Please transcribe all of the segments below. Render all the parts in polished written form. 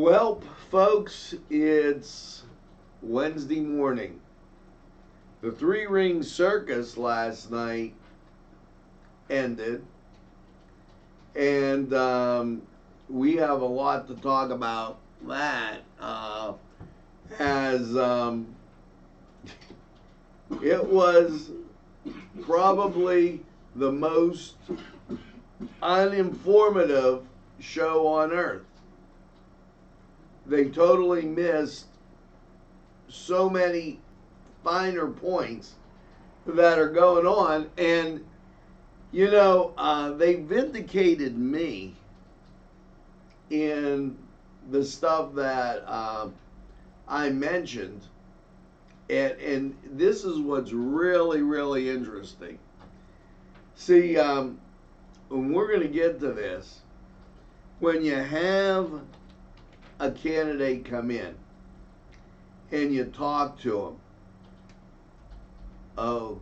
Well, folks, it's Wednesday morning. The three-ring circus last night ended, and we have a lot to talk about that, as it was probably the most uninformative show on earth. They totally missed so many finer points that are going on, and you know, they vindicated me in the stuff that I mentioned, and this is what's really interesting. See, when we're going to get to this, when you have a candidate come in and you talk to them, oh,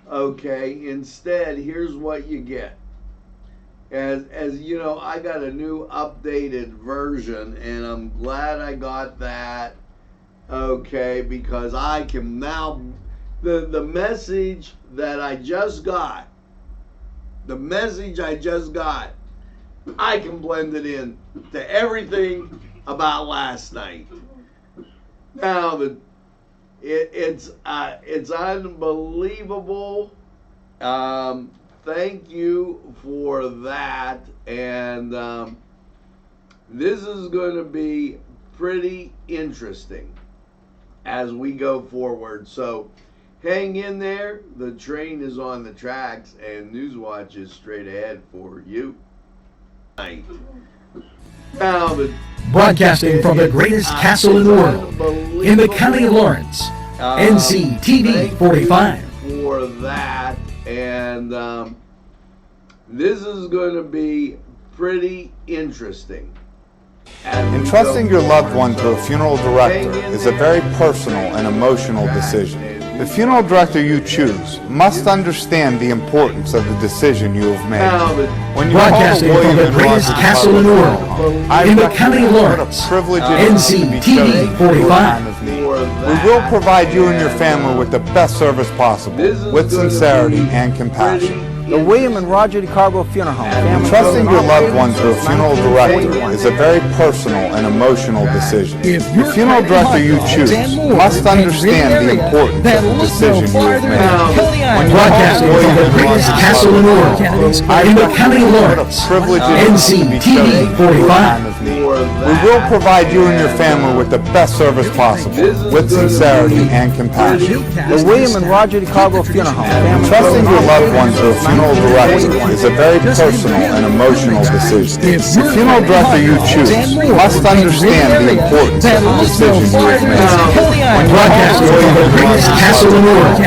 okay, instead, here's what you get. As you know, I got a new updated version, and I'm glad I got that, okay, because I can now, the message that I just got, I can blend it in to everything about last night. Now, it's unbelievable. Thank you for that, and this is going to be pretty interesting as we go forward. So hang in there. The train is on the tracks, and Newswatch is straight ahead for you. Now, broadcasting from the greatest castle in the world, in the county of Lawrence, NCTV45. For that, and this is going to be pretty interesting. Entrusting your loved one to a funeral director is a very personal and emotional decision. The funeral director you choose must understand the importance of the decision you have made. When you broadcasting from the greatest castle in the world, in the county of Lawrence, NCTV45. We will provide you and your family with the best service possible, with sincerity and compassion. The William and Roger DeCarbo Funeral Home. Entrusting your loved one to a funeral director is a very personal and emotional decision. The funeral director you choose must understand the importance of the decision you have made. When broadcasting from the greatest castle in the world, in the county of Lawrence, NCTV45. We will provide you and your family with the best service possible, with sincerity and compassion. The William and Roger DeCarbo Funeral Home. Entrusting your loved one to a funeral director is a very personal and emotional decision. The funeral director you choose must understand the importance of the decision you have made. When broadcasting from the greatest castle in the world,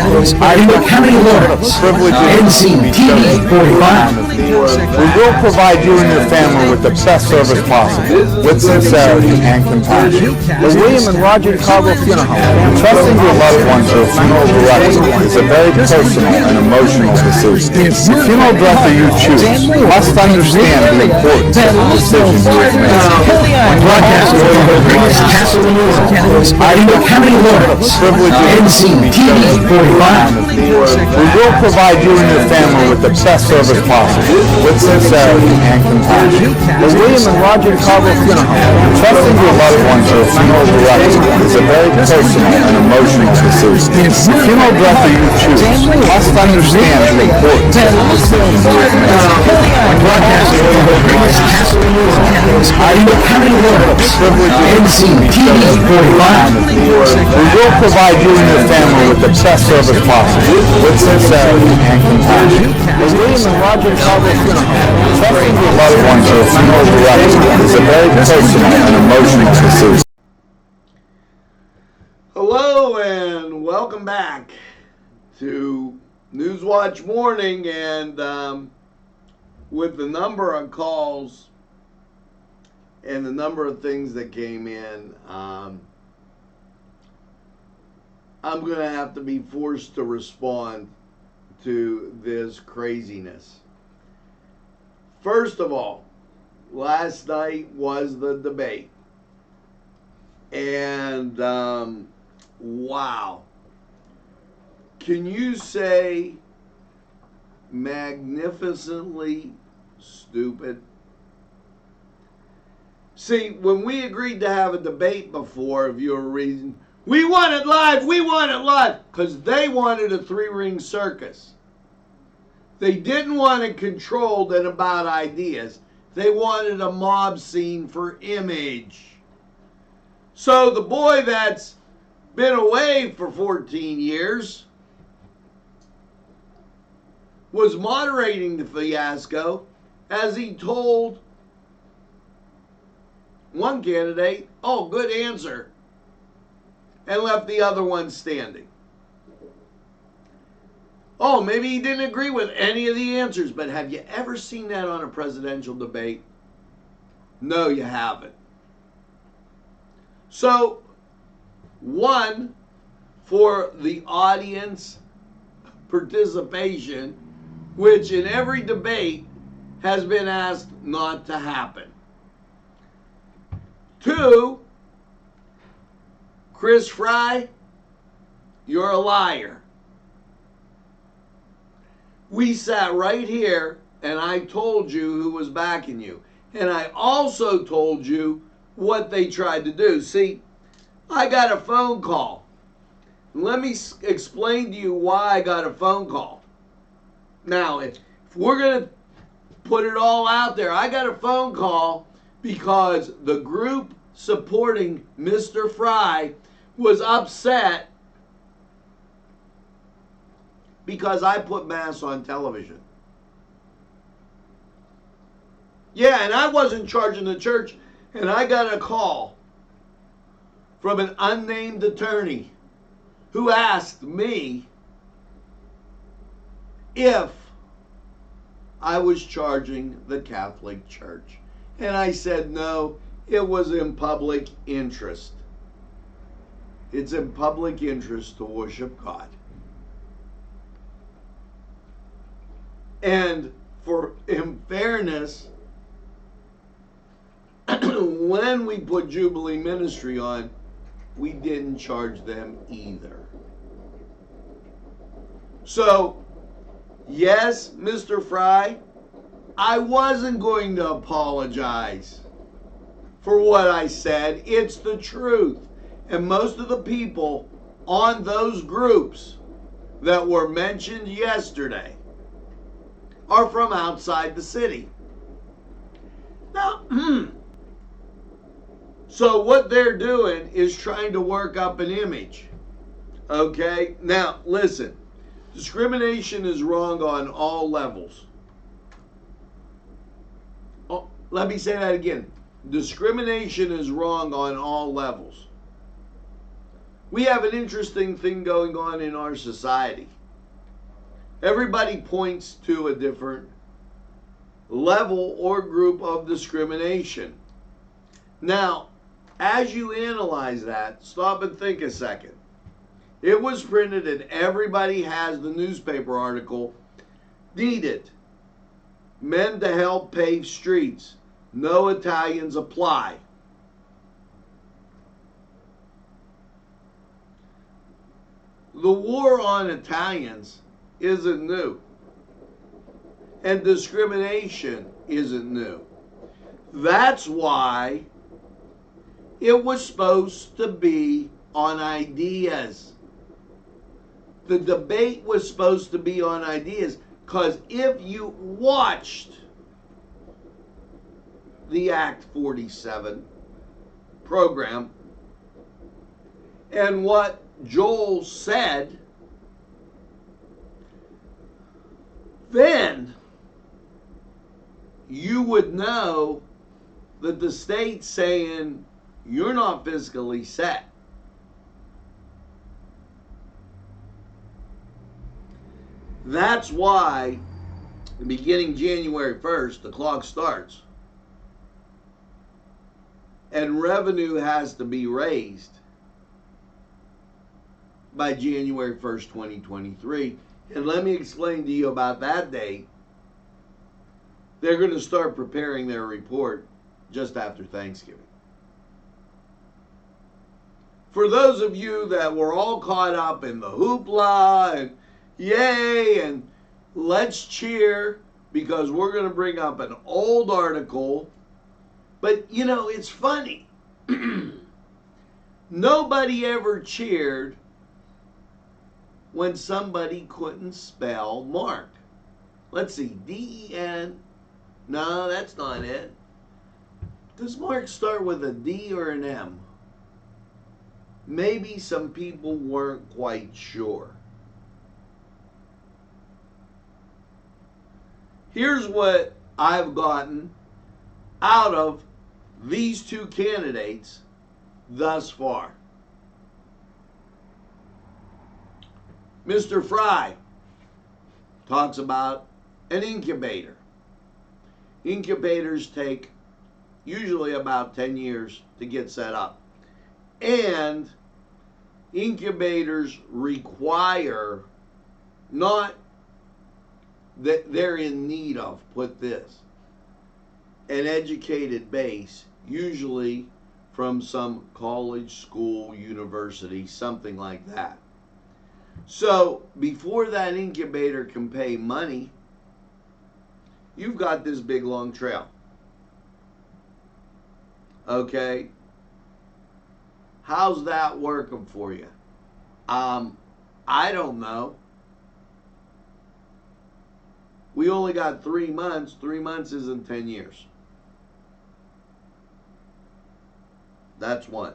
in the county of Lawrence, NCTV45. We will provide you and your family with the best service possible, with sincerity and compassion. The William and Roger DeCarbo Funeral Home. Entrusting your loved one to a funeral director is a very personal and emotional decision. The funeral director you choose must understand the importance of the decision you have made. When broadcasting from the greatest castle in the world, in the county of Lawrence, NCTV45. We will provide you and your family with the best service possible, with sincerity and compassion. The William and Roger DeCarbo Funeral Home. Entrusting your loved one to a funeral director is a very personal and emotional decision. The funeral director you choose must understand the importance of the decision you have made. When broadcasting from the greatest castle in the world, in the county of Lawrence, NCTV45. We will provide you and your family with the best service possible, with sincerity and compassion. The William and Roger DeCarbo Funeral Home. Entrusting your loved one to a funeral director is a very personal and emotional decision. hello and welcome back to Newswatch Morning, and with the number of calls and the number of things that came in, I'm going to have to be forced to respond to this craziness. First of all, last night was the debate. And wow. Can you say magnificently stupid? See, when we agreed to have a debate before, if you were reading, we want it live, because they wanted a three-ring circus. They didn't want it controlled and about ideas. They wanted a mob scene for image. So the boy that's been away for 14 years was moderating the fiasco as he told one candidate, "Oh, good answer," and left the other one standing. Oh, maybe he didn't agree with any of the answers, but have you ever seen that on a presidential debate? No, you haven't. So, one, for the audience participation, which in every debate has been asked not to happen. Two, Chris Fry, you're a liar. We sat right here and I told you who was backing you. And I also told you what they tried to do. See, I got a phone call. Let me explain to you why I got a phone call. Now, if we're going to put it all out there, I got a phone call because the group supporting Mr. Fry was upset because I put Mass on television. Yeah, and I wasn't charging the church, and I got a call from an unnamed attorney who asked me if I was charging the Catholic Church. And I said no, it was in public interest. It's in public interest to worship God. And in fairness, when we put Jubilee Ministry on, we didn't charge them either. So, yes, Mr. Fry, I wasn't going to apologize for what I said. It's the truth. And most of the people on those groups that were mentioned yesterday are from outside the city. Now, so what they're doing is trying to work up an image. Okay? Now, listen. Discrimination is wrong on all levels. Oh, let me say that again. Discrimination is wrong on all levels. We have an interesting thing going on in our society. Everybody points to a different level or group of discrimination. Now, as you analyze that, stop and think a second. It was printed and everybody has the newspaper article. Needed. Men to help pave streets. No Italians apply. The war on Italians isn't new. And discrimination isn't new. That's why it was supposed to be on ideas. The debate was supposed to be on ideas, because if you watched the Act 47 program and what Joel said, then you would know that the state's saying you're not fiscally set. That's why, beginning January 1st, the clock starts. And revenue has to be raised by January 1st, 2023. And let me explain to you about that date. they're going to start preparing their report just after Thanksgiving. For those of you that were all caught up in the hoopla and yay and let's cheer because we're going to bring up an old article, but you know, it's funny. Nobody ever cheered when somebody couldn't spell Mark. Let's see, D-E-N. No, that's not it. Does Mark start with a D or an M? Maybe some people weren't quite sure. Here's what I've gotten out of these two candidates thus far. Mr. Fry talks about an incubator. Incubators take usually about 10 years to get set up. And incubators require, not that they're in need of, put this, an educated base, usually from some college, school, university, something like that. So before that incubator can pay money, you've got this big long trail. Okay? How's that working for you? I don't know. We only got 3 months. 3 months isn't 10 years. That's one.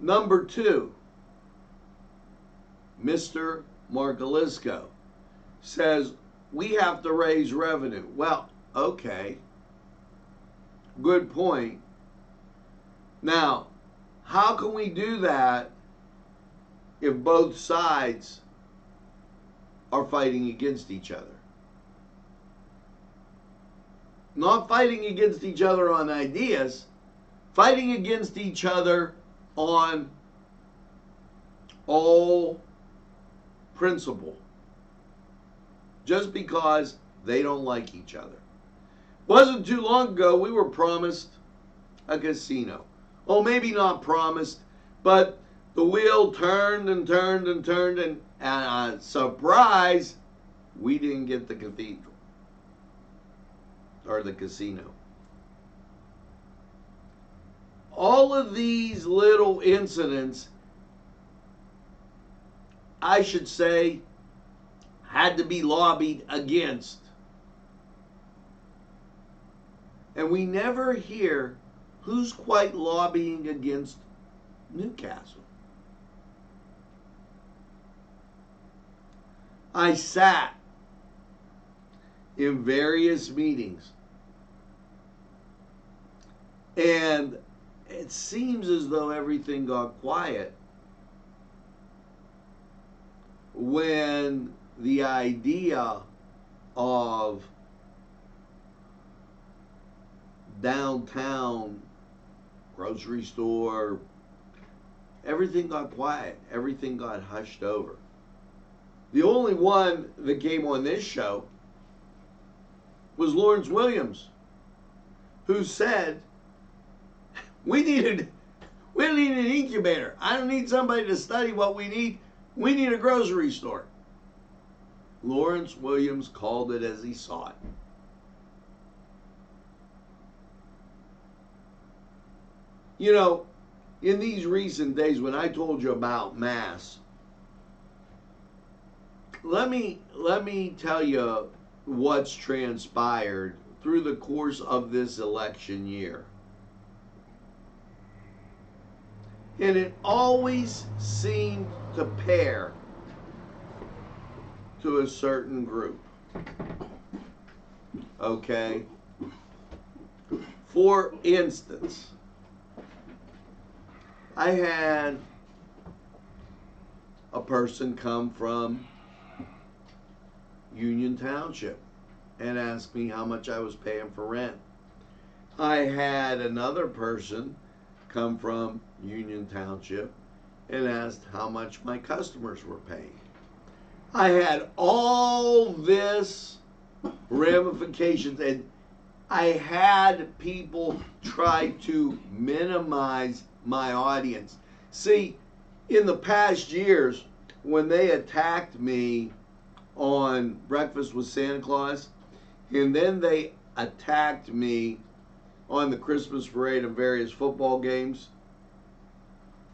Number two, Mr. Margalisco says we have to raise revenue. Well, okay. Good point. Now, how can we do that if both sides are fighting against each other? Not fighting against each other on ideas, fighting against each other on all principle. Just because they don't like each other. Wasn't too long ago we were promised a casino. Oh, maybe not promised, but the wheel turned and turned and turned, and surprise, we didn't get the cathedral or the casino. All of these little incidents, I should say, had to be lobbied against. And we never hear who's quite lobbying against Newcastle. I sat in various meetings, and it seems as though everything got quiet when the idea of downtown grocery store, everything got quiet. Everything got hushed over. The only one that came on this show was Lawrence Williams, who said, we need an incubator. I don't need somebody to study what we need. We need a grocery store. Lawrence Williams called it as he saw it. You know, in these recent days when I told you about mass, let me tell you what's transpired through the course of this election year. And it always seemed to pair to a certain group. Okay? For instance, I had a person come from Union Township and ask me how much I was paying for rent. I had another person come from Union Township and asked how much my customers were paying. I had all this ramifications. And I had people try to minimize my audience. See, in the past years, when they attacked me on Breakfast with Santa Claus, and then they attacked me on the Christmas parade and various football games,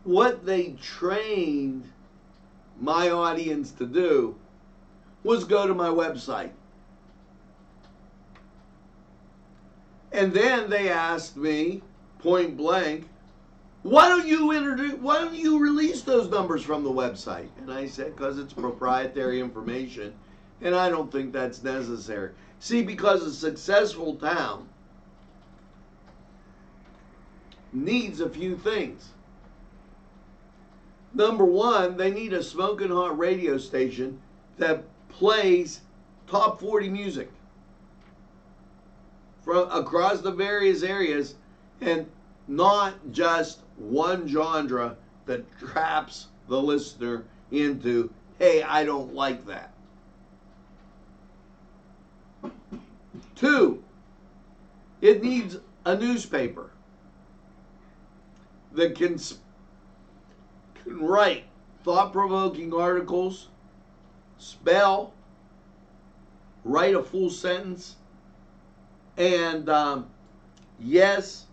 what they trained my audience to do was go to my website. And then they asked me point blank, why don't you release those numbers from the website? And I said, because it's proprietary information and I don't think that's necessary. See, because a successful town needs a few things. Number one, they need a smoking hot radio station that plays top 40 music from across the various areas, and not just one genre that traps the listener into, hey, I don't like that. Two, it needs a newspaper that can write thought-provoking articles, spell, write a full sentence, and yes,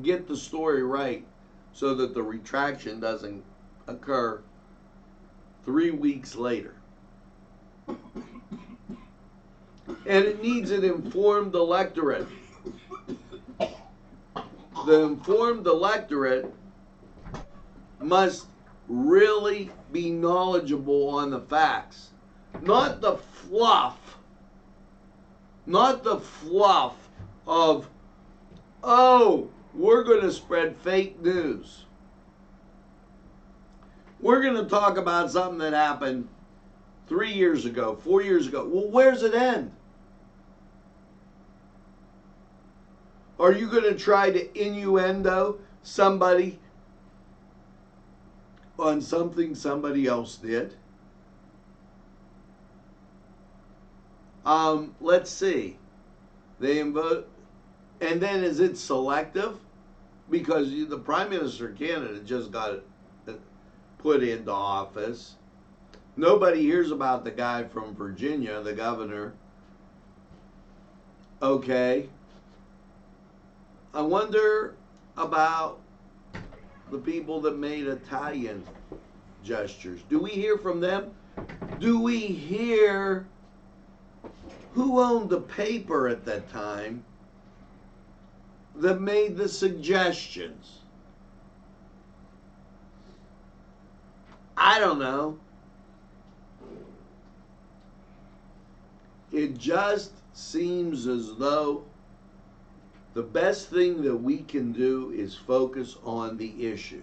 get the story right so that the retraction doesn't occur 3 weeks later. And it needs an informed electorate. The informed electorate must really be knowledgeable on the facts, not the fluff of, oh, we're going to spread fake news. We're going to talk about something that happened 3 years ago, 4 years ago. Well, where's it end? Are you going to try to innuendo somebody on something somebody else did? Let's see. They vote, and then is it selective? Because the Prime Minister of Canada just got put into office. Nobody hears about the guy from Virginia, the governor. Okay. I wonder about the people that made Italian gestures. Do we hear from them? Do we hear who owned the paper at that time that made the suggestions? I don't know. It just seems as though the best thing that we can do is focus on the issues.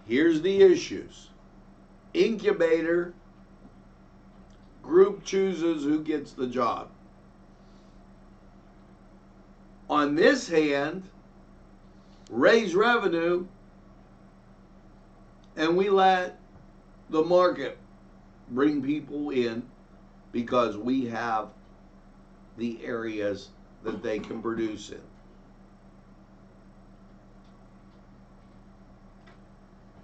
Here's the issues. Incubator, group chooses who gets the job. On this hand, raise revenue, and we let the market bring people in because we have the areas that they can produce in.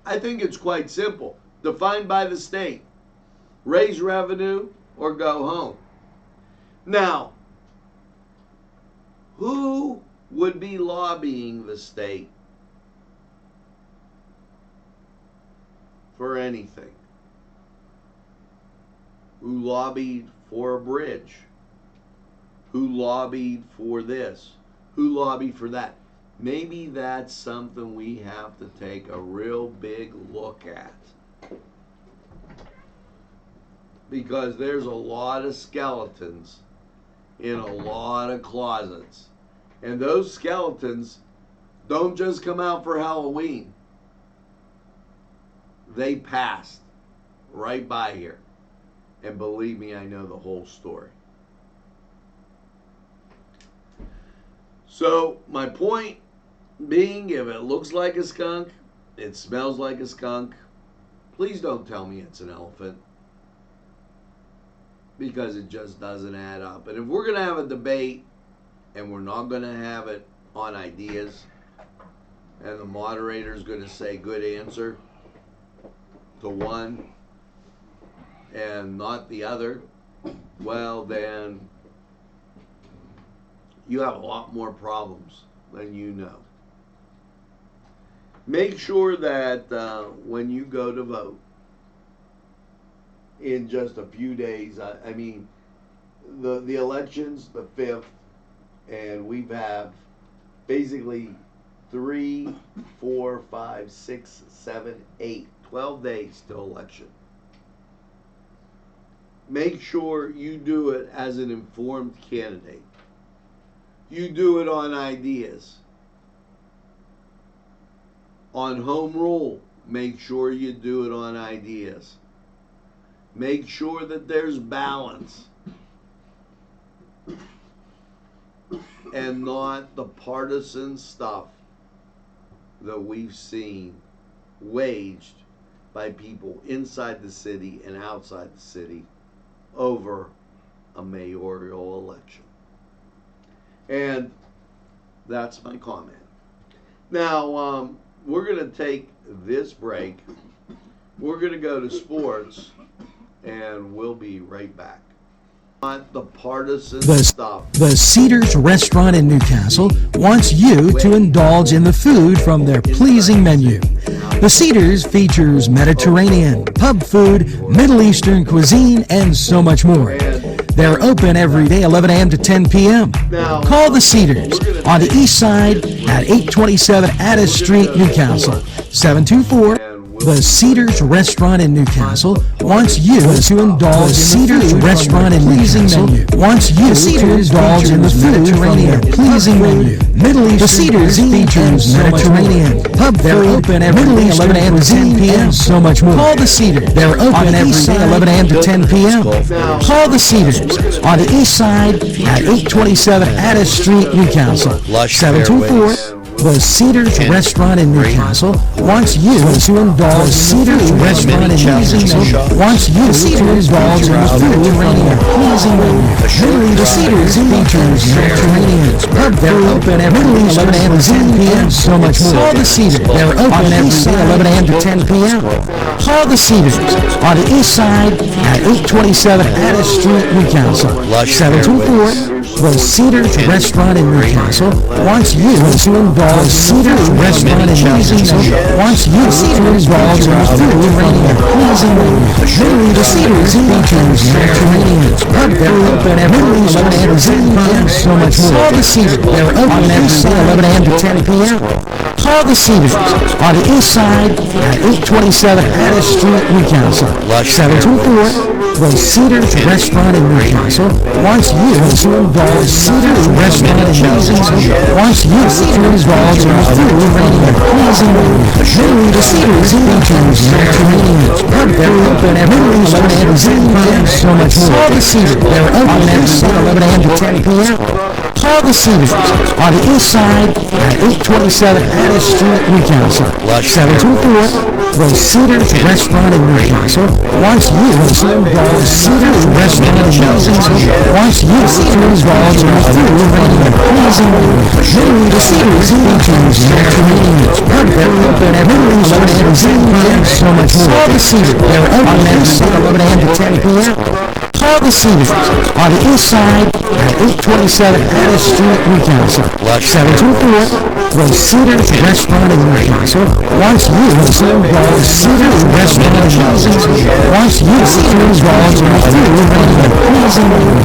I think it's quite simple. Defined by the state. Raise revenue or go home. Now, who would be lobbying the state for anything? Who lobbied for a bridge? Who lobbied for this? Who lobbied for that? Maybe that's something we have to take a real big look at. Because there's a lot of skeletons in a lot of closets. And those skeletons don't just come out for Halloween. They passed right by here. And believe me, I know the whole story. So my point being, if it looks like a skunk, it smells like a skunk, please don't tell me it's an elephant. because it just doesn't add up. And if we're going to have a debate and we're not going to have it on ideas and the moderator's going to say good answer to one and not the other, well, then you have a lot more problems than you know. Make sure that when you go to vote in just a few days, I mean, the election's the 5th, and we have basically 3, 4, 5, 6, 7, 8, 12 days till election. Make sure you do it as an informed candidate. You do it on ideas. On home rule, make sure you do it on ideas. Make sure that there's balance and not the partisan stuff that we've seen waged by people inside the city and outside the city over a mayoral election. And that's my comment. Now, we're going to take this break. We're going to go to sports, and we'll be right back. Not the partisan stuff. The Cedars Restaurant in Newcastle wants you to indulge in the food from their pleasing menu. The Cedars features Mediterranean, pub food, Middle Eastern cuisine, and so much more. They're open every day, 11 a.m. to 10 p.m. Call the Cedars on the east side at 827 Addis Street, Newcastle, 724. The Cedars Restaurant in Newcastle wants you to indulge in the Cedars Restaurant in Newcastle wants you to indulge in the Mediterranean pleasing menu. Middle East. The Cedars features Mediterranean pub. They're open every day, 11 a.m. to 10 p.m. So much more. Call the Cedars. They're open every day, 11 a.m. to 10 p.m. Call the Cedars on the east side at 827 Addis Street, Newcastle, 724. The Cedars Restaurant in Newcastle wants you to indulge. The Cedars Restaurant in Newcastle wants you to indulge in the Mediterranean pleasing menu. The Cedars features Mediterranean pub. They're open every day, 11 a.m. to 10 p.m. So much more. Call the Cedars. They're open every day, 11 a.m. to 10 p.m. Call the Cedars on the east side at 827 Addis Street, Newcastle, 724. The Cedars Restaurant in Newcastle wants you to indulge. The Cedars Restaurant in Newcastle wants you to indulge in the Mediterranean pleasing menu. The Cedars features Mediterranean pub. They're open every day, 11 a.m. to 10 p.m. So much more. Call the Cedars. They're open every day, 11 a.m. to 10 p.m. Call the Cedars on the east side at 827 Addis Street, Newcastle, 724. The Cedars Restaurant in Newcastle wants you to indulge. The Cedars Restaurant in Newcastle wants you to indulge in the Mediterranean pleasing menu. The Cedars features Mediterranean pub. They're open every day, 11 a.m. to 10 p.m. So much more. Call the Cedars. They're open every day, 11 a.m. to 10 p.m. Call the Cedars on the east side at 827 Addis Street, Newcastle, 724. The Cedars Restaurant in Newcastle wants you to indulge. The Cedars Restaurant in Newcastle wants you to indulge in the Mediterranean pleasing menu. The Cedars features Mediterranean pub. They're open every day, 11 a.m. to 10 p.m. So much more. Call the Cedars. They're open every day, 11 a.m. to 10 p.m. Call the Cedars on the east side at 827 Addis Street, Newcastle, 724. The Cedars Restaurant in Newcastle wants you to indulge. The Cedars Restaurant in Newcastle wants you to indulge in the Mediterranean pleasing menu.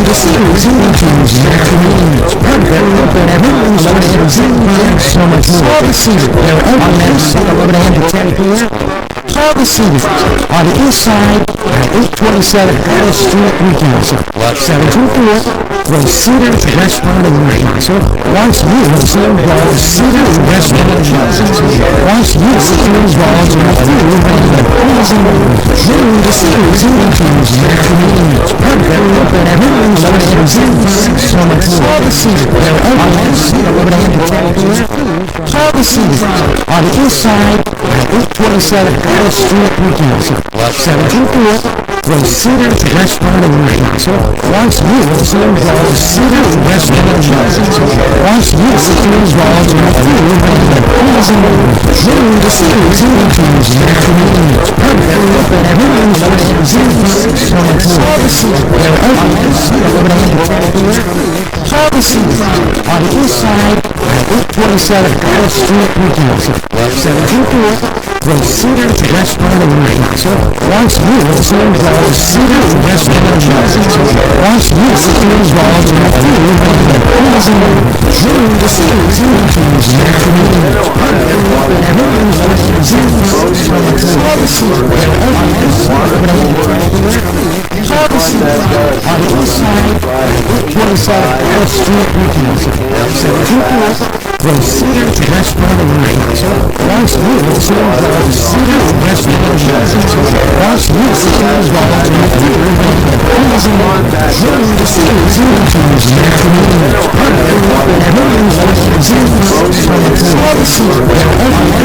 The Cedars features Mediterranean pub. They're open every day, 11 a.m. to 10 p.m. So much more. Call the Cedars. They're open every day, 11 a.m. to 10 p.m. Call the Cedars on the east side at 827 Addis Street, Newcastle, 724. The Cedars Restaurant in Newcastle wants you to indulge. The Cedars Restaurant in Newcastle wants you to indulge in the Mediterranean pleasing menu. The Cedars features Mediterranean pub. They're open every day, 11 a.m. to 10 p.m. So much more. Call the Cedars. They're open every day, 11 a.m. to 10 p.m. Call the Cedars on the east side at 827 Addis Street, Newcastle, 724. From Cedars Restaurant in Newcastle wants you to indulge Cedars Restaurant in Newcastle wants you to indulge in the food of the pleasing June the Cedars includes macaroni, perfect with everything from the Cedars their openings on the east side at 827 Alice Street, Newcastle. 724 from Cedars Restaurant in Newcastle wants you to indulge Cedars Restaurant in Newcastle wants you to indulge in the food of the pleasing June the Cedars includes macaroni, perfect with everything from the Cedars their openings on the east side at 827 Alice Street, Newcastle. 724 from Cedars Restaurant in Newcastle wants you to indulge Cedars Restaurant in Newcastle wants you to indulge in the food of the pleasing June the Cedars includes macaroni, perfect with everything from the Cedars their openings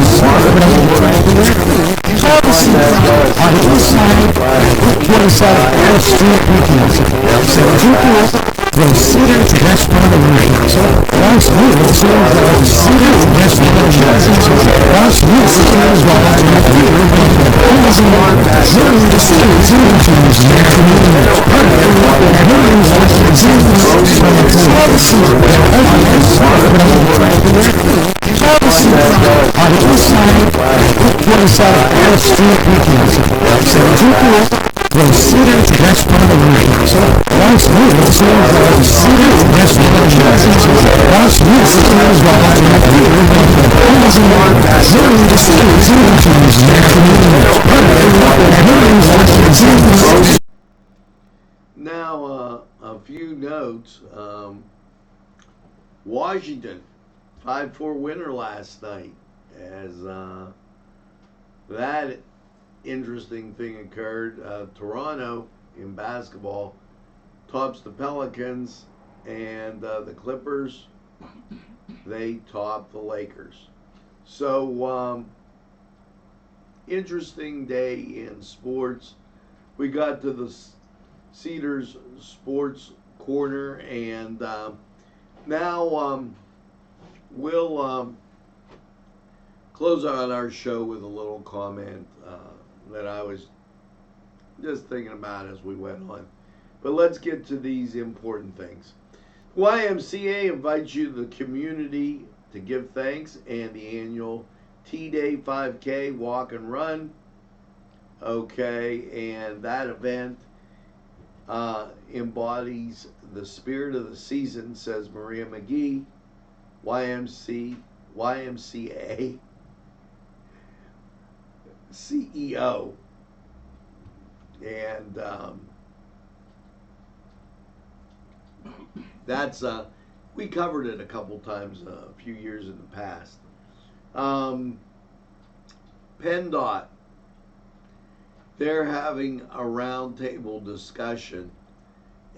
on the east side at 827 Alice Street, Newcastle. 724 from Cedars Restaurant in Newcastle wants you to indulge Cedars Restaurant in Newcastle wants you to indulge in the food of the pleasing June the Cedars includes macaroni, perfect with everything from the Cedars their openings on the east side at 827 Alice Street, Newcastle. 724 from Cedars Restaurant in Newcastle wants you to indulge Cedars Restaurant in Newcastle wants you to indulge in the food of the pleasing June the Cedars includes macaroni, perfect with everything from the Cedars. Now, a few notes. Washington, 5-4 winner last night. As that interesting thing occurred. Toronto in basketball tops the Pelicans, and the Clippers, they top the Lakers. So, interesting day in sports. We got to the Cedars Sports Corner, and now we'll close out our show with a little comment that I was just thinking about as we went on. But let's get to these important things. YMCA invites you to the community to give thanks and the annual T-Day 5K walk and run. Okay, and that event embodies the spirit of the season, says Maria McGee, YMCA CEO. And that's we covered it a couple times a few years in the past. PennDOT, they're having a roundtable discussion,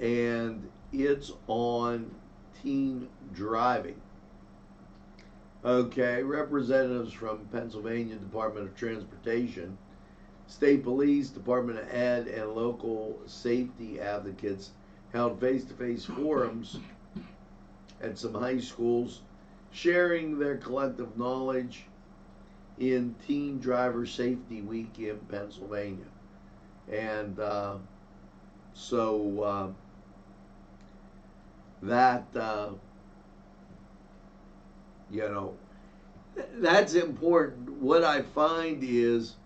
and it's on teen driving. Okay, representatives from Pennsylvania Department of Transportation, State Police, Department of Ed, and local safety advocates held face-to-face forums at some high schools, sharing their collective knowledge in Teen Driver Safety Week in Pennsylvania. And so that, you know, that's important. What I find is,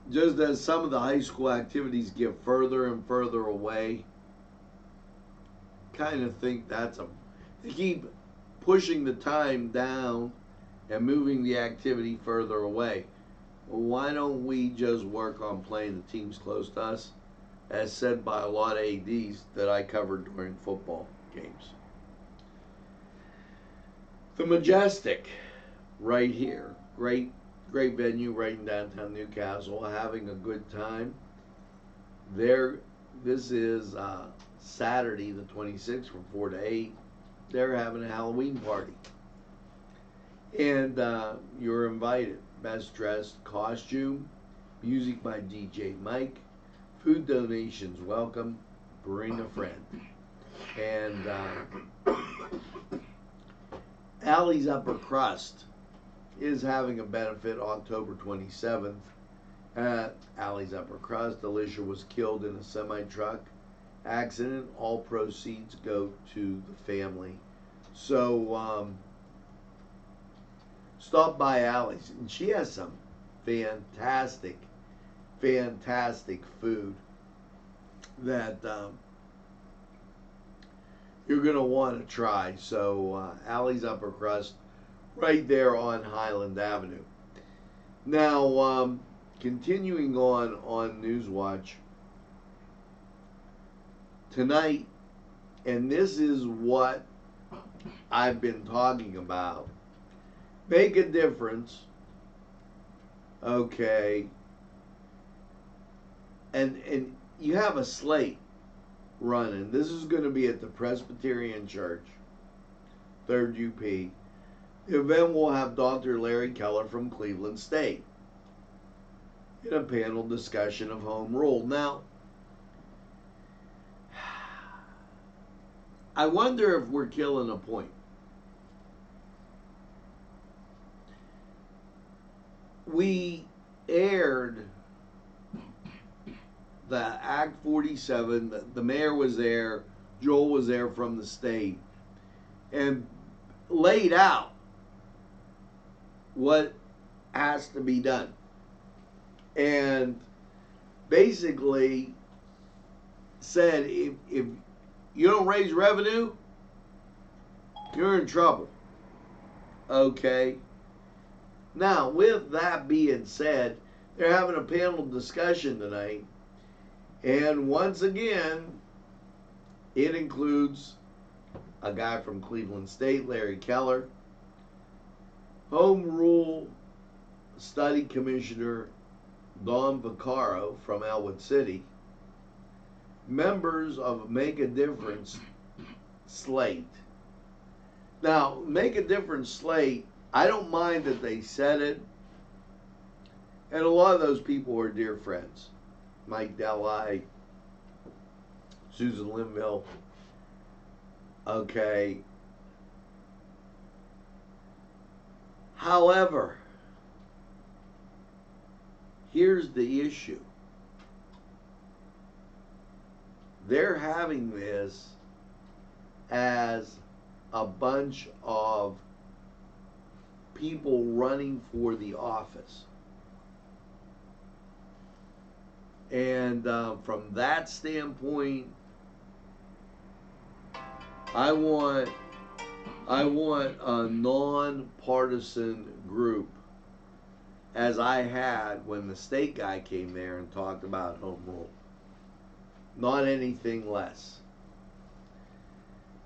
just as some of the high school activities get further and further away, kind of think they keep pushing the time down and moving the activity further away. Well, why don't we just work on playing the teams close to us, as said by a lot of ADs that I covered during football games. The Majestic, right here, great venue right in downtown Newcastle, having a good time. This is Saturday the 26th from 4 to 8. They're having a Halloween party. And you're invited. Best dressed costume, music by DJ Mike, Food donations welcome. Bring a friend. And Allie's Upper Crust is having a benefit October 27th at Allie's Upper Crust. Alicia was killed in a semi-truck accident. All proceeds go to the family. So stop by Allie's, and she has some fantastic food that you're going to want to try. So Allie's Upper Crust, right there on Highland Avenue. Now, continuing on Newswatch tonight, and this is what I've been talking about. Make a difference, okay? And you have a slate running. This is going to be at the Presbyterian Church, 3rd UP. The event will have Dr. Larry Keller from Cleveland State in a panel discussion of home rule. Now, I wonder if we're killing a point. We aired the Act 47, the mayor was there, Joel was there from the state, and laid out what has to be done. And basically said if you don't raise revenue, you're in trouble. Okay? Now, with that being said, they're having a panel discussion tonight. And once again, it includes a guy from Cleveland State, Larry Keller, Home Rule Study Commissioner Don Vaccaro from Elwood City, members of Make a Difference slate. Now, Make a Difference slate, I don't mind that they said it, and a lot of those people are dear friends. Mike Delhi, Susan Linville. Okay. However, here's the issue. They're having this as a bunch of people running for the office. And from that standpoint, I want a non-partisan group, as I had when the state guy came there and talked about home rule. Not anything less.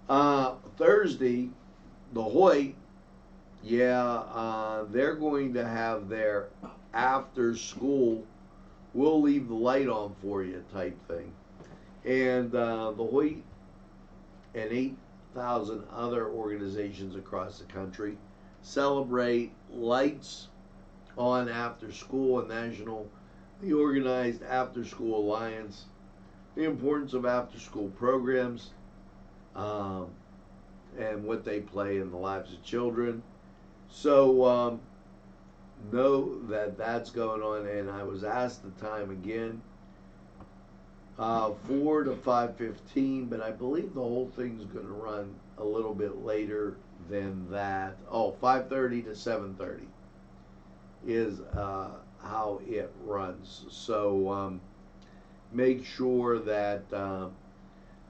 Thursday, the Hoyt, they're going to have their after school, we'll leave the light on for you type thing. And the Hoyt and 8,000 other organizations across the country celebrate lights on after school and national, the Organized After School Alliance, the importance of after school programs, and what they play in the lives of children. So know that that's going on. And I was asked the time again, 4 to 5:15, but I believe the whole thing's going to run a little bit later than that. 5:30 to 7:30 is how it runs. So make sure that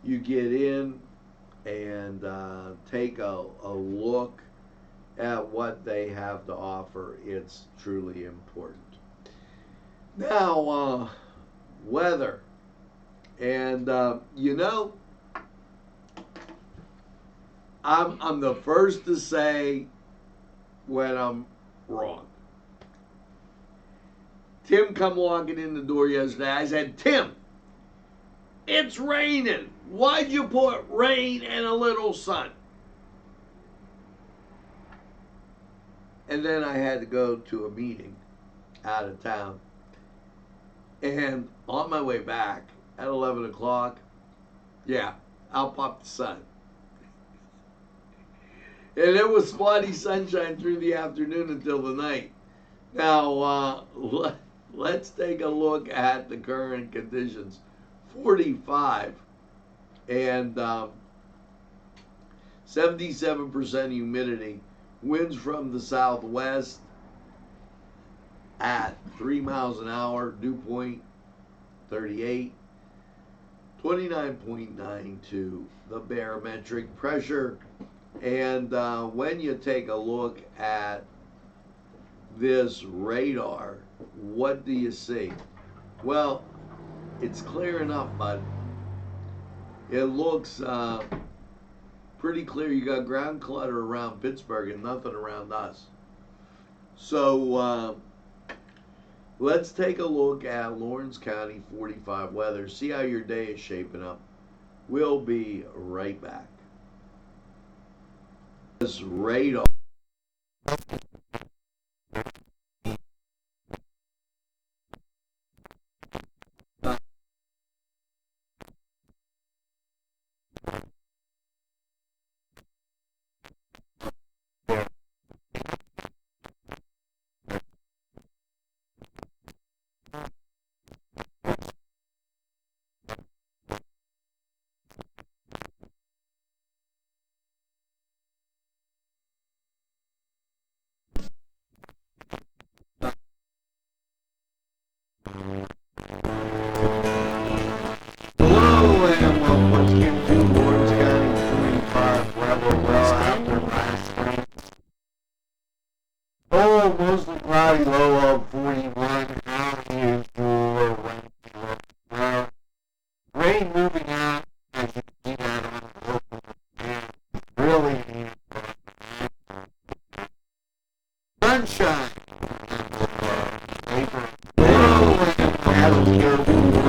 you get in and take a look at what they have to offer. It's truly important. Now, weather. And I'm the first to say when I'm wrong. Tim come walking in the door yesterday. I said, Tim, it's raining. Why'd you put rain and a little sun? And then I had to go to a meeting out of town. And on my way back at 11 o'clock, yeah, out popped the sun. And it was spotty sunshine through the afternoon until the night. Now, let's take a look at the current conditions. 45 and 77% humidity. Winds from the southwest at 3 miles an hour. Dew point 38. 29.92 the barometric pressure. And when you take a look at this radar, what do you see? Well, it's clear enough, bud. It looks pretty clear. You got ground clutter around Pittsburgh and nothing around us. So let's take a look at Lawrence County 45 weather. See how your day is shaping up. We'll be right back. This radar. Hello and welcome once again to Lawrence County 45 weather. Well, after last night, mostly cloudy, low of 41. How is your Wednesday? Well, rain moving out, as you can see that on the local map. Really, sunshine. Hello and as here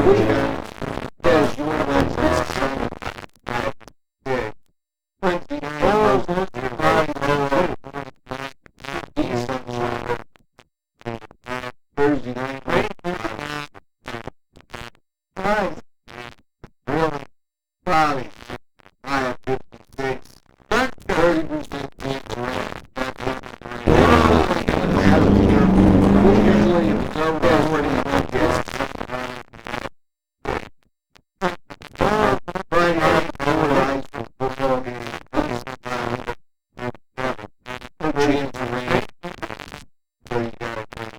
weekend. Yes, you want Thursday night, right? Really cloudy. High of 56. 30% chance of rain. Usually it's over what do you think is? Friday night, overnight, football game. No chance of rain. So you gotta think.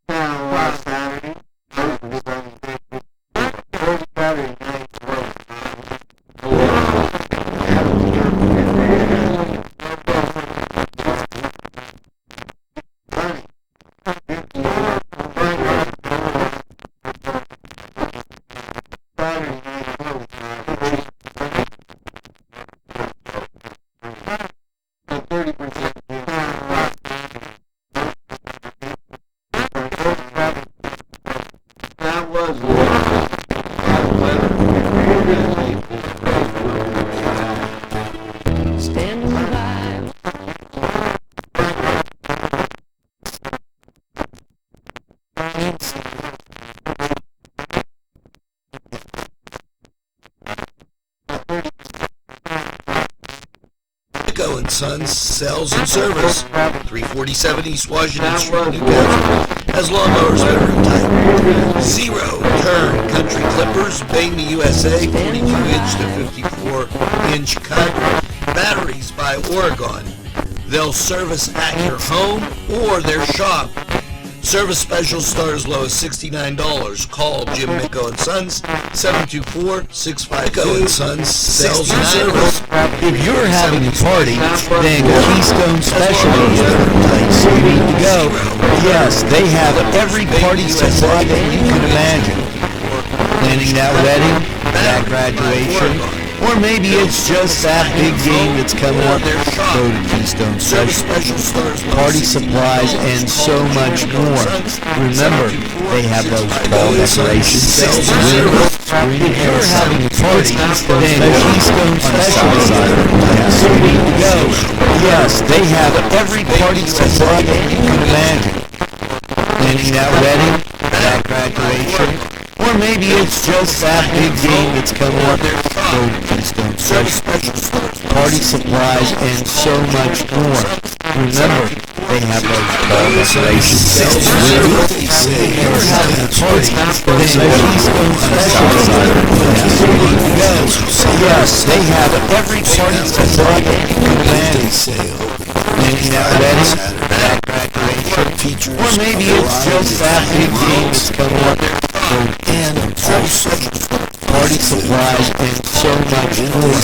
Now, last Saturday, Saturday night, that was Standing by. Echo and Sons Sales and Service, 347 East Washington Street, Newcastle, has lawnmowers of every type. Zero Turn Country Clippers, Bang USA, 42-inch to 54-inch cut. Batteries by Oregon. They'll service at your home or their shop. Service specials start as low as $69. Call Jim Micko and Sons, 724-652. Micko and Sons Sales and Service. If you're having a party, then Keystone Specialty is the place you need to go. Yes, they have every party supply that you can imagine. Planning that wedding, that graduation, or maybe it's just that big game that's coming up. Go to Keystone Specialty. Party supplies and so much more. Remember, they have those fall decorations. If you're having a party, then Keystone Specialty is where you need to go. Yes, they have every party supply that you can imagine. planning that wedding, that graduation, or maybe it's just that big game that's coming up. Keystone Fresh party supplies and so much more. Remember, they have those ball decorations sales whenever you're having a party. They say Keystone Fresh. Yes, they have every party supply planning that wedding, that graduation, or maybe it's just that big game that's coming up. And party supplies and so much more.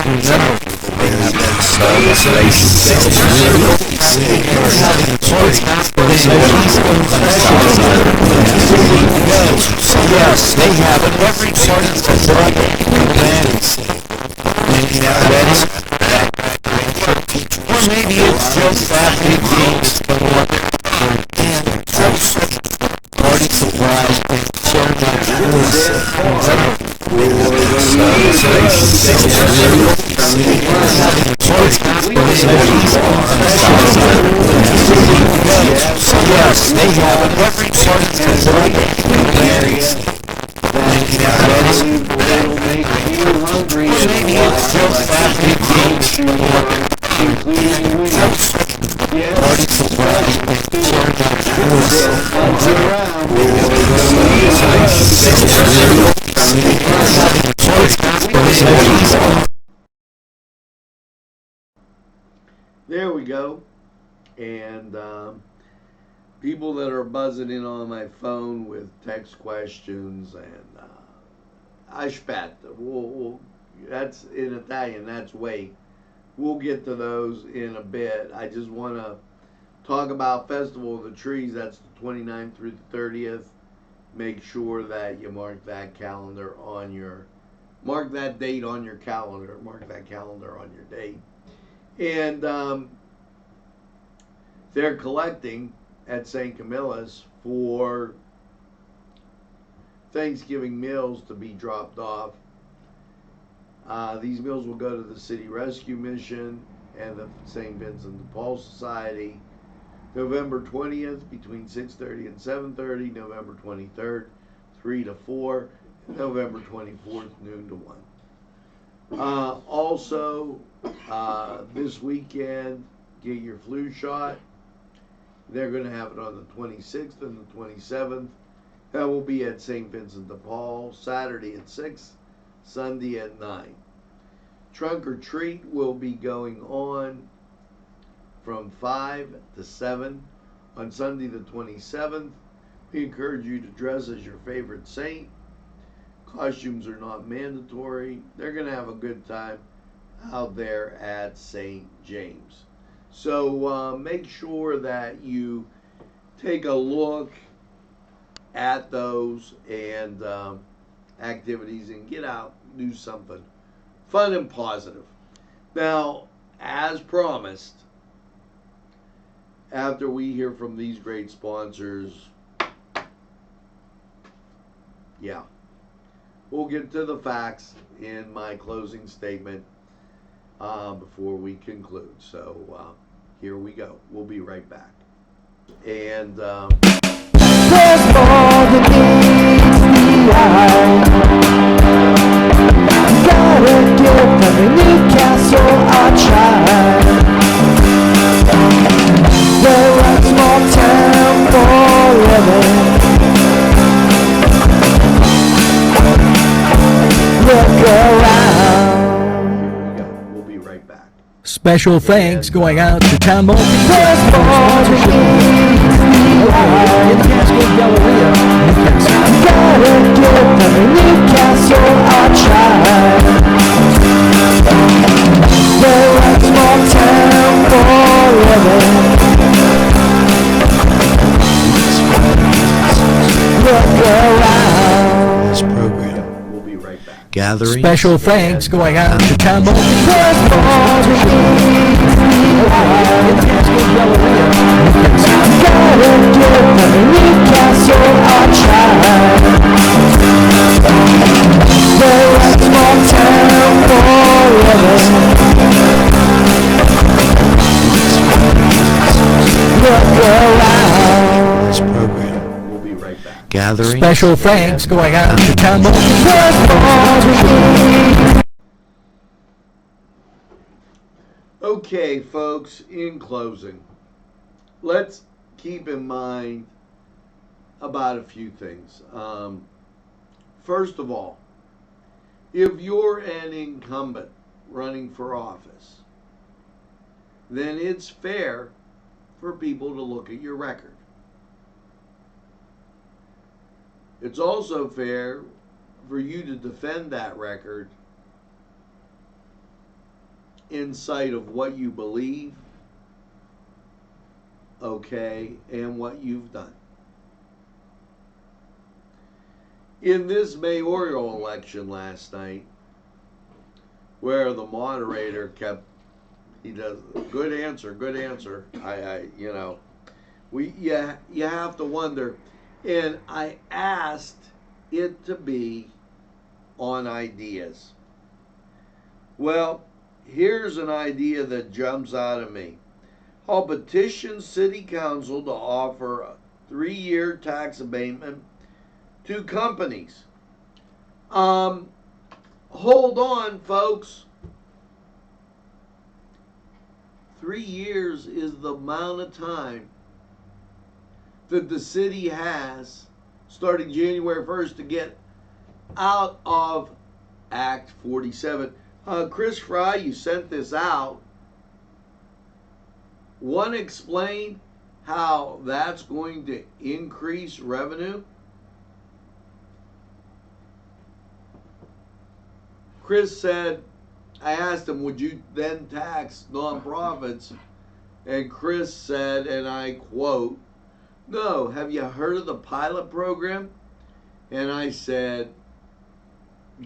Remember, they have those ball decorations sales whenever you're having a party. They say Keystone Fresh. Yes, they have every party supply planning that wedding, that graduation, or maybe it's just that big game that's coming up. And party supplies and so much more. Remember, they have those ball decorations sales whenever you're having a party. They say Keystone Fresh. Yes, they have every party supply planning that wedding, that graduation, or maybe it's just that big game that's coming up. Party supplies and so much more. There we go. And people that are buzzing in on my phone with text questions and aspetta. That's in Italian. That's wait. We'll get to those in a bit. I just want to talk about Festival of the Trees. That's the 29th through the 30th. Make sure that you mark that date on your calendar. Mark that calendar on your date. And they're collecting at St. Camilla's for Thanksgiving meals to be dropped off. These meals will go to the City Rescue Mission and the St. Vincent de Paul Society. November 20th between 6:30 and 7:30. November 23rd, 3 to 4. November 24th, noon to 1. Also, this weekend, get your flu shot. They're going to have it on the 26th and the 27th. That will be at St. Vincent de Paul, Saturday at 6, Sunday at 9. Trunk or treat will be going on from 5 to 7 on Sunday the 27th. We encourage you to dress as your favorite saint. Costumes are not mandatory. They're going to have a good time out there at St. James. So make sure that you take a look at those and activities and get out, do something fun and positive. Now, as promised, after we hear from these great sponsors, we'll get to the facts in my closing statement before we conclude. So here we go. We'll be right back. And there's more than meets the eye. Gotta get from the Newcastle I try. They're a small town forever. Look around. we'll be right back. Special thanks going out to Town Multi There's for more than sponsorship meets the eye. in Cascade Galleria, Newcastle. Gotta get from the Newcastle I try. They're a small town forever. Look around. This program. We'll be right back. Gathering. Special thanks going out to Town Multi There's more than meets the eye. in Cascade Galleria, Newcastle. Gotta get from the Newcastle I try. They're a small town forever. Look around. This program. gatherings. Special thanks going out to Campbell. Okay, folks, in closing, let's keep in mind about a few things. First of all, if you're an incumbent running for office, then it's fair for people to look at your record. It's also fair for you to defend that record in sight of what you believe, okay, and what you've done. In this mayoral election last night, where the moderator kept, he does, good answer, you have to wonder. And I asked it to be on ideas. Well, here's an idea that jumps out at me. I'll petition City Council to offer a 3-year tax abatement to companies. Hold on, folks. 3 years is the amount of time that the city has, starting January 1st, to get out of Act 47. Chris Fry, you sent this out. Want to explain how that's going to increase revenue? Chris said, I asked him, would you then tax nonprofits? And Chris said, and I quote, no, have you heard of the pilot program? And I said,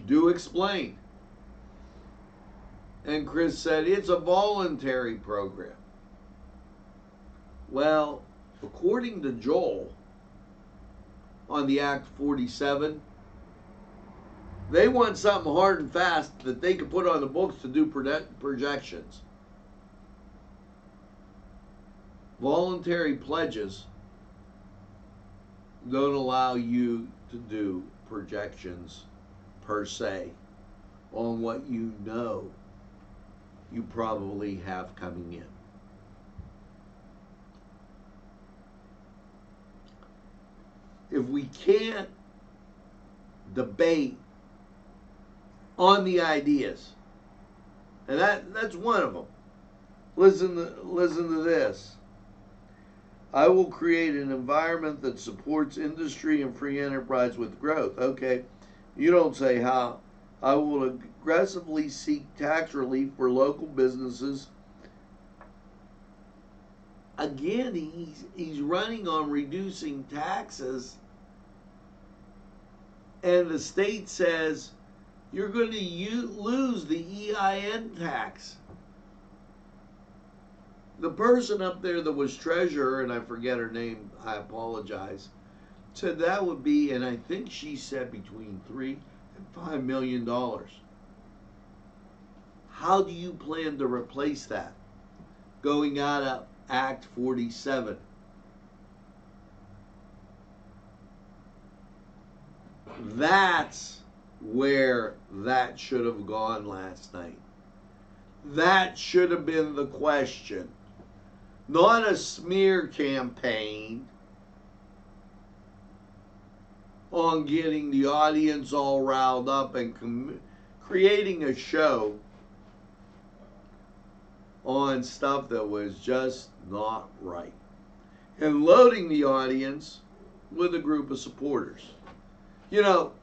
do explain. And Chris said, it's a voluntary program. Well, according to Joel, on the Act 47, they want something hard and fast that they can put on the books to do projections. Voluntary pledges don't allow you to do projections per se on what you know you probably have coming in. If we can't debate on the ideas, and that's one of them. Listen to this. I will create an environment that supports industry and free enterprise with growth. Okay, you don't say how. I will aggressively seek tax relief for local businesses. Again, he's running on reducing taxes, and the state says you're going to lose the EIN tax. The person up there that was treasurer, and I forget her name, I apologize, said that would be, and I think she said between $3 and $5 million. How do you plan to replace that? Going out of Act 47. That's where that should have gone last night. That should have been the question. Not a smear campaign on getting the audience all riled up and creating a show on stuff that was just not right. And loading the audience with a group of supporters. You know,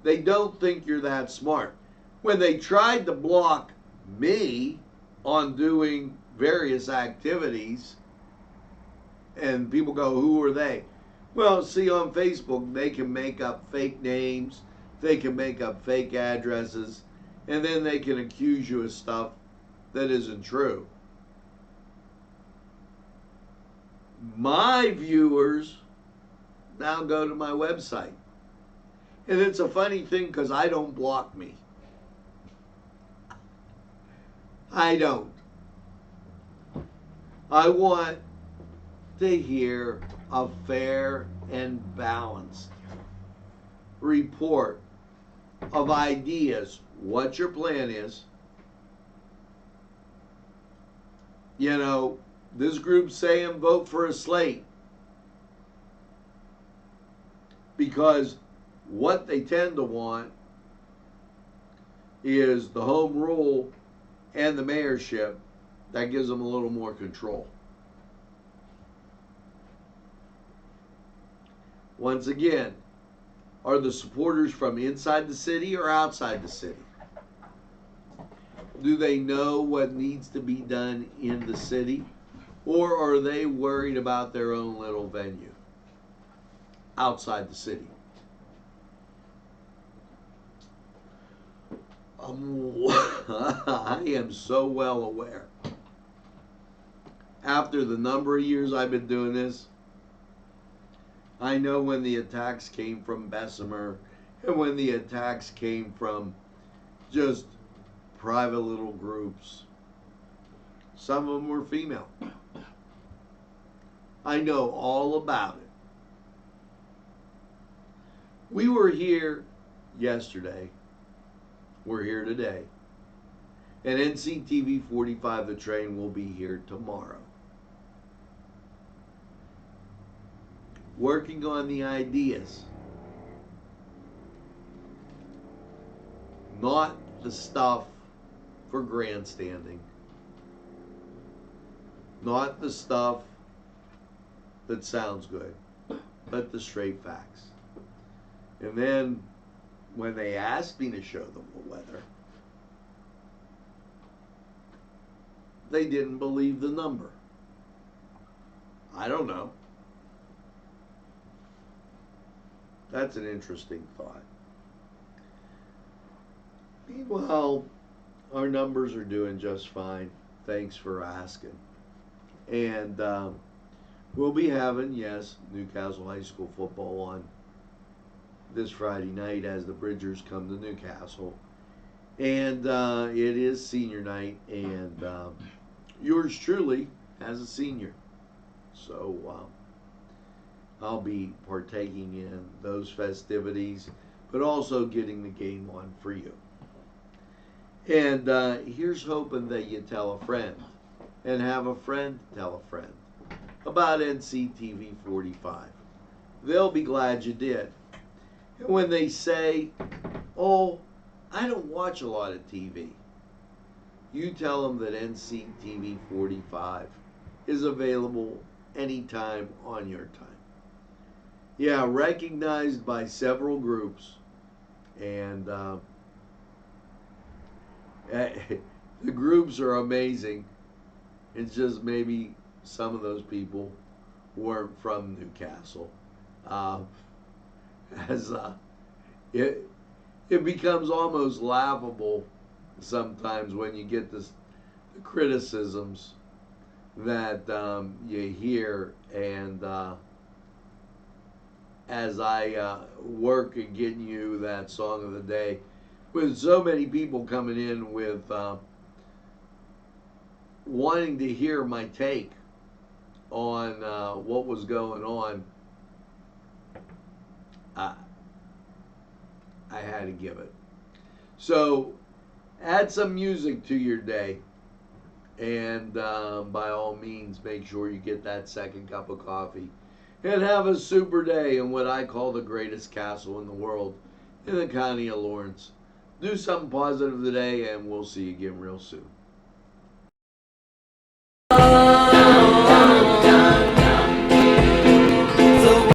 they don't think you're that smart. When they tried to block me on doing various activities, and people go, who are they? Well, see, on Facebook, they can make up fake names, they can make up fake addresses, and then they can accuse you of stuff that isn't true. My viewers now go to my website. And it's a funny thing because I don't block me. I don't. I want to hear a fair and balanced report of ideas, what your plan is. You know, this group's saying vote for a slate because what they tend to want is the home rule and the mayorship. That gives them a little more control. Once again, are the supporters from inside the city or outside the city? Do they know what needs to be done in the city? Or are they worried about their own little venue outside the city? I am so well aware. After the number of years I've been doing this, I know when the attacks came from Bessemer and when the attacks came from just private little groups. Some of them were female. I know all about it. We were here yesterday. We're here today. And NCTV45, the train, will be here tomorrow. Working on the ideas. Not the stuff for grandstanding. Not the stuff that sounds good, but the straight facts. And then when they asked me to show them the weather, they didn't believe the number. I don't know. That's an interesting thought. Meanwhile, our numbers are doing just fine. Thanks for asking. And we'll be having, yes, Newcastle High School football on this Friday night as the Bridgers come to Newcastle. And it is senior night, and yours truly as a senior. So I'll be partaking in those festivities, but also getting the game on for you. And here's hoping that you tell a friend and have a friend tell a friend about NCTV45. They'll be glad you did. And when they say, oh, I don't watch a lot of TV, you tell them that NCTV45 is available anytime on your time. Yeah, recognized by several groups, and the groups are amazing. It's just maybe some of those people weren't from Newcastle. It becomes almost laughable sometimes when you get the criticisms that you hear, and as I work at getting you that song of the day, with so many people coming in with wanting to hear my take on what was going on, I had to give it. So add some music to your day, and by all means make sure you get that second cup of coffee and have a super day in what I call the greatest castle in the world, in the county of Lawrence. Do something positive today, and we'll see you again real soon.